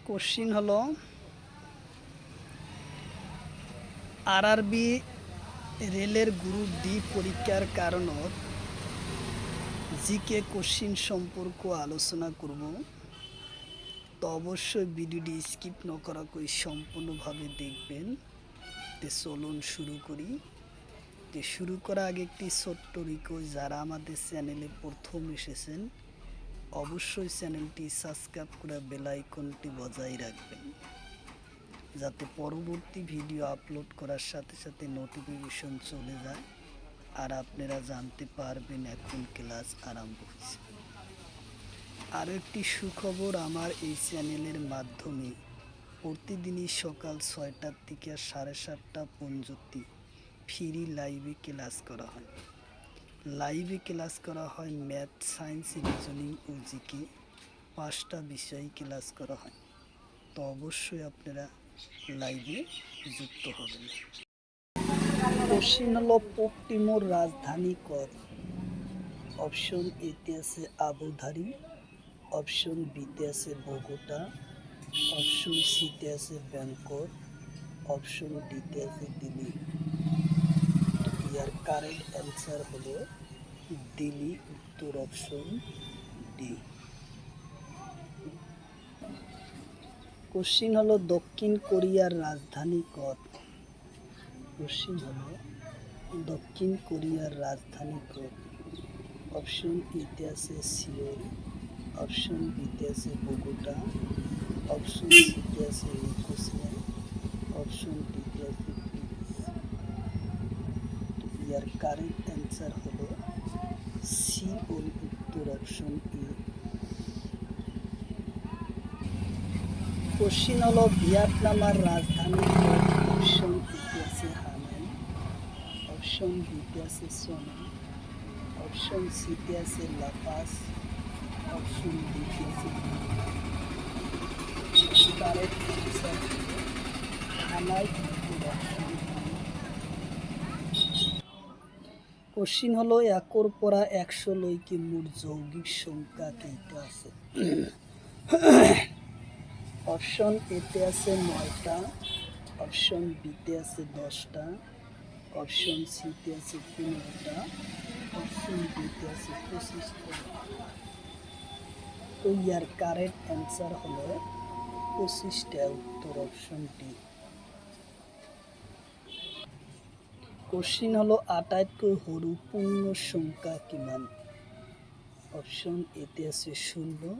Question হলো RRB রেলের group D পরীক্ষার কারণত জিকে কোশ্চিন সম্পর্ক আলোচনা করব। তো অবশ্যই ভিডিওটি স্কিপ ন করা করে সম্পূর্ণভাবে দেখবেন। তো চলুন শুরু করি। তো শুরু করার আগে একটি ছোট্ট রিকোয়েস্ট, যারা আমাদের চ্যানেলে প্রথম এসেছেন অবশ্যই চ্যানেলটি সাবস্ক্রাইব করে বেল আইকনটি বজায় রাখবেন, যাতে পরবর্তী ভিডিও আপলোড করার সাথে সাথে নোটিফিকেশন চলে যায় আর আপনারা জানতে পারবেন এখন ক্লাস আরম্ভ হয়েছে। আরও একটি সুখবর, আমার এই চ্যানেলের মাধ্যমে প্রতিদিনই সকাল 6টার থেকে 7:30 পর্যন্ত ফ্রি লাইভে ক্লাস করা হয়। ম্যাথ, সায়েন্স, রিজনিং ও জিকে 5টা বিষয় ক্লাস করা হয়। তো অবশ্যই আপনারা লাইভে যুক্ত হবেন। কোশ্চিন হলো পূব তিমুর রাজধানী কত? অপশন এতে আছে আবুধাবি, অপশন বিতে আছে বগুটা, অপশন সিতে আছে ব্যাংকক, অপশন ডিতে আছে দিল্লি। ইয়ার কারেক্ট অ্যান্সার হলো দিল্লি, উত্তর অপশন ডি। কোশ্চিন হলো দক্ষিণ কোরিয়ার রাজধানী কত? কোশ্চিন হলো দক্ষিণ কোরিয়ার রাজধানী কত? অপশন এতে আছে সিওল, অপশন বিতে আছে বগুটা, অপশন সিতে আছে নিকোসিয়া, অপশন ডিতে আছে প্যারিস। ইয়ার কারেক্ট অ্যান্সার হলো সিওল, উত্তর অপশন এ। কোশ্চিন হলো ভিয়েতনামের রাজধানী কত? অপশন এতে আছে হানয়, অপশন বিতে আছে সোনাই, অপশন সিতে আছে লাপাস, অপশন ডিতে আছে কারেক্ট অ্যান্সার হলো হানয়, উত্তর অপশন বি। কোশ্চিন হলো একর পরা 100 লৈকে মোট যৌগিক সংখ্যা কেইটা আছে? অপশন এতে আছে 9টা, অপশন বিতে আছে 10টা, অপশন সিতে আছে 15টা, অপশন ডিতে আছে 25টা। তো ইয়ার কারেক্ট অ্যান্সার হলো 25টা, উত্তর অপশন ডি। কোশ্চিন হলো আটাইতকৈ সৰু পূর্ণ সংখ্যা কিমান? অপশন এতে আছে 16,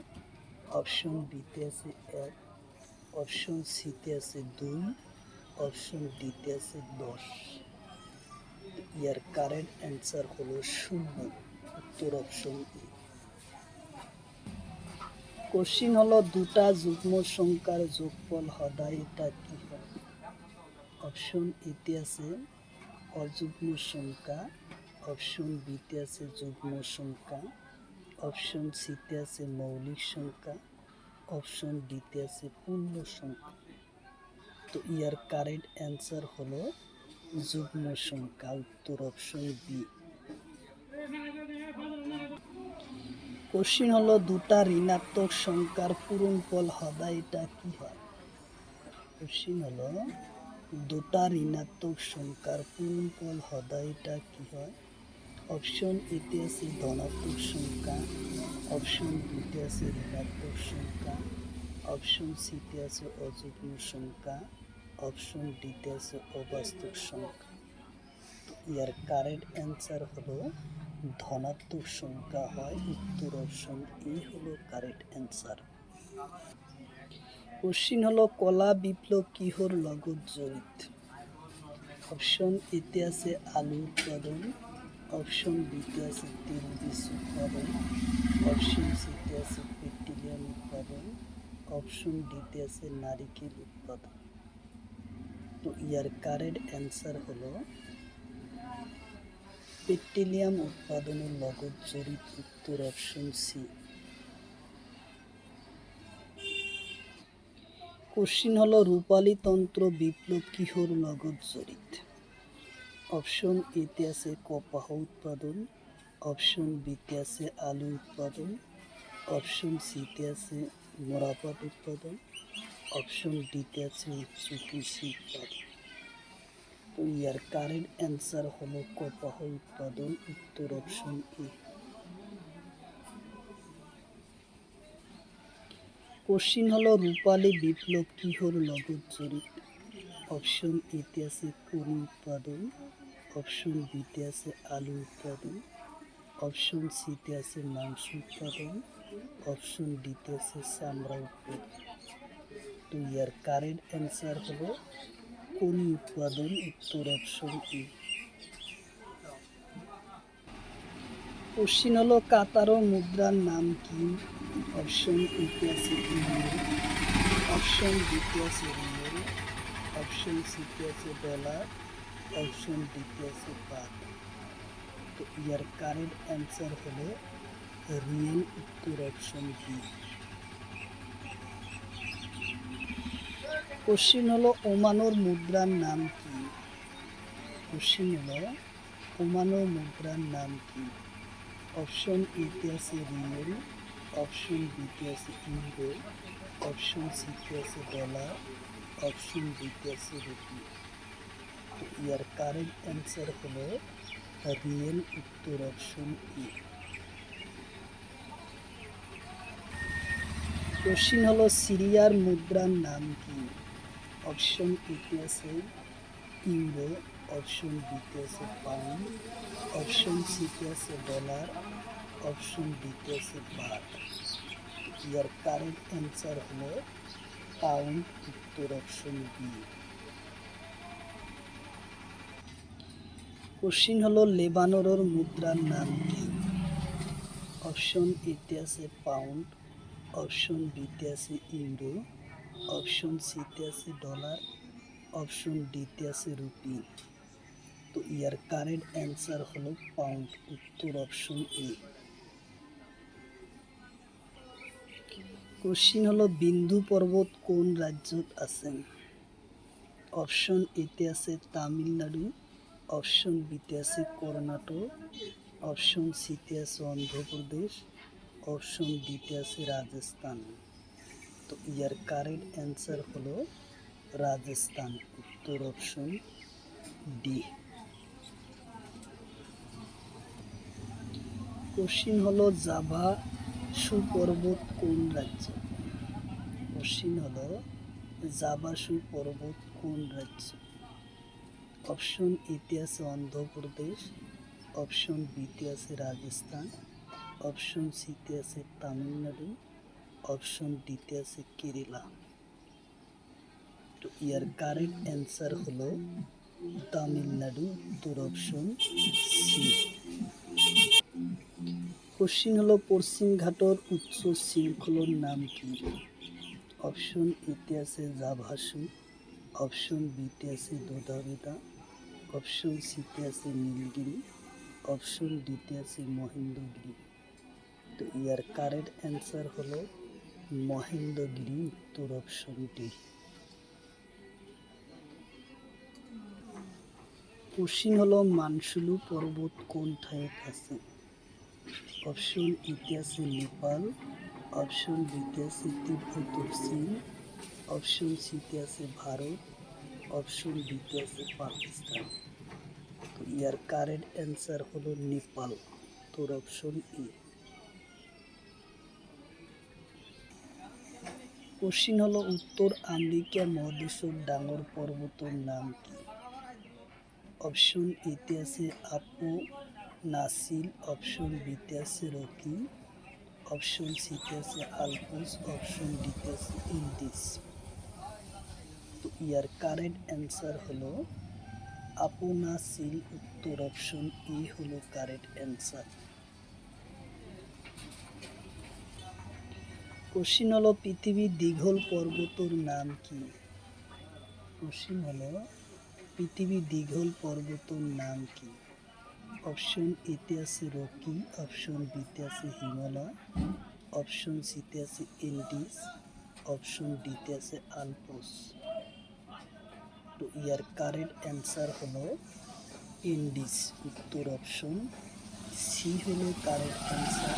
অপশন বিতে আছে 1, অপশন সিতে আছে 2, অপশন ডিতে আছে 10। ইয়ার কারেক্ট অ্যান্সার হলো 0, উত্তর অপশন এ। কোশ্চিন হলো দুটা যুগ্ম সংখ্যার যোগফল সদায় এটা কি হয়? অপশন এতে আছে অযুগ্ম সংখ্যা, অপশন বিতে আছে যুগ্ম সংখ্যা, অপশন সিতে আছে মৌলিক সংখ্যা, অপশন ডিতে আছে পূর্ণ সংখ্যা। তো ইয়ার কারেক্ট অ্যান্সার হলো যুগ্ম সংখ্যা, উত্তর অপশন বি। কোশ্চিন হলো দুটা ঋণাত্মক সংখ্যার পূরণফল সদায় এটা কি হয়? কোশ্চিন হলো দুটা ঋণাত্মক সংখ্যার পূরণফল সদায় এটা কি হয়? অপশন এতে আছে ধনাত্মক সংখ্যা, অপশন বিতে আছে ঋণাত্মক সংখ্যা, অপশন সিতে আছে অযুগ্ম সংখ্যা, অপশন ডিতে আছে অবাস্তব সংখ্যা। ইয়ার কারেক্ট অ্যান্সার হলো ধনাত্মক সংখ্যা হয়, উত্তর অপশন এ হলো কারেক্ট অ্যান্সার। কোশ্চিন হলো কলা বিপ্লব কিহর লগত জড়িত? অপশন এতে আছে আলু উৎপাদন, অপশন বিতে আছে তেল বীজ উৎপাদন, অপশন সিতে আছে পেট্রোলিয়াম উৎপাদন, অপশন ডিতে আছে নারিকেল উৎপাদন। তো ইয়ার কারেক্ট অ্যান্সার হলো পেট্রোলিয়াম উৎপাদনের লগত জড়িত, উত্তর অপশন সি। কোশ্চিন হলো রূপালী তন্ত্র বিপ্লব কিহর লগত জড়িত? অপশন এতে আছে কপাহ উৎপাদন, অপশন বিতে আছে আলু উৎপাদন, অপশন সিতে আছে মরাপাট উৎপাদন, অপশন ডিতে আছে উচ্চ কৃষি উৎপাদন। তো ইয়ার কারেন্ট অ্যান্সার হলো কপাহ উৎপাদন, উত্তর অপশন এ। কোশ্চিন হলো রূপালী বিপ্লব কিহর লগত জড়িত? অপশন এতে আছে কড়ি উৎপাদন, অপশন বিতে আছে আলু উৎপাদন, অপশন সিতে আছে মাংস উৎপাদন, অপশন ডিতে আছে চামড়া উৎপাদন। তো ইয়ার কারেন্ট অ্যান্সার হলো কড়ি উৎপাদন, উত্তর অপশন এ। কোশ্চিন হলো কাতারো মুদ্রার নাম কি? অপশন এতে আছে ইউরো, অপশন বিতে আছে রিয়েল, অপশন সিতে আছে ডলার, অপশন ডিতে আছে বাদ। তো ইয়ার কারেন্ট অ্যান্সার হলো রিয়েল, উত্তর অপশন বি। কোশ্চিন হলো ওমানোর মুদ্রার নাম কি? কোশ্চিন হলো ওমানোর মুদ্রার নাম কি? অপশন এতে আছে রিয়েল, অপশন বিতে আছে ইউরো, অপশন সিতে আছে ডলার, অপশন ডিতে আছে রুপি। ইয়ার কারেন্ট অ্যান্সার হলো রিয়েল, উত্তর অপশন এ। কোশ্চিন হলো সিরিয়ার মুদ্রার নাম কি? অপশন এতে আছে ইউরো, অপশন বিতে আছে পাউন্ড, অপশন সিতে আছে ডলার, অপশন ডিতে আছে বাট। ইয়ার কারেন্ট অ্যান্সার হলো পাউন্ড, উত্তর অপশন বি। কোশ্চিন হলো লেবাননের মুদ্রার নাম কি? অপশন এতে আছে পাউন্ড, অপশন বিতে আছে ইউরো, অপশন সিতে আছে ডলার, অপশন ডিতে আছে রুপি। তো ইয়ার কারেন্ট অ্যান্সার হলো পাউন্ড, উত্তর অপশন এ। কোশ্চিন হলো বিন্দু পর্বত কোন রাজ্যত আছে? অপশন এতে আছে তামিলনাড়ু, অপশন বিতে আছে কর্ণাটক, অপশন সিতে আছে অন্ধ্রপ্রদেশ, অপশন ডিতে আছে রাজস্থান। তো ইয়ার কারেন্ট অ্যান্সার হলো রাজস্থান, উত্তর অপশন ডি। কোশ্চিন হলো জাভা সুপর্বত কোন রাজ্য? কোশ্চিন হলো জাভা সুপর্বত কোন রাজ্য? অপশন এতে আছে অন্ধ্রপ্রদেশ, অপশন বিতে আছে রাজস্থান, অপশন সিতে আছে তামিলনাড়ু, অপশন ডিতে আছে কেরালা। তো ইয়ার কারেন্ট অ্যান্সার হলো তামিলনাড়ু, উত্তর অপশন সি। কোশ্চিন হলো পশ্চিম ঘাটর উচ্চ শৃঙ্খলার নাম কি? অপশন এতে আছে জাভাসু, অপশন বিতে আছে দোদাবেদা, অপশন সিতে আছে নীলগিরি, অপশন ডিতে আছে মহেন্দ্রগিরি। তো ইয়ার কারেন্ট অ্যান্সার হলো মহেন্দ্রগিরি, উত্তর অপশন ডি। কোশ্চিন হলো মানসুলু পর্বত কোন ঠাইত আছে? অপশন এতে আছে নেপাল, অপশন বিতে আছে তিব্বতের চীন, অপশন সিতে আছে ভারত, অপশন ডিতে আছে পাকিস্তান। তো ইয়ার কারেন্ট অ্যান্সার হলো নেপাল, উত্তর অপশন এ। কোশ্চিন হলো উত্তর আমেরিকা মহাদেশের ডাঙর পর্বতের নাম কি? অপশন এতে আছে আপো নাসিল, অপশন বিতে আছে রকি, অপশন সিতে আছে আলপস, অপশন ডিতে আছে ইন্ডিস। তো ইয়ার কারেন্ট অ্যান্সার হলো আপো নাসিল, উত্তর অপশন ই হলো কারেক্ট অ্যান্সার। কোশ্চিন হলো পৃথিবীর দীঘল পর্বতের নাম কি? কোশ্চিন হলো পৃথিবীর দীঘল পর্বতের নাম কি? অপশন এতে আছে রকি, অপশন বিতে আছে হিমালয়, অপশন সিতে আছে ইন্ডিস, অপশন ডিতে আছে আলপস। তো ইয়ার কারেক্ট অ্যান্সার হলো ইন্ডিস, উত্তর অপশন সি হলো কারেক্ট অ্যান্সার।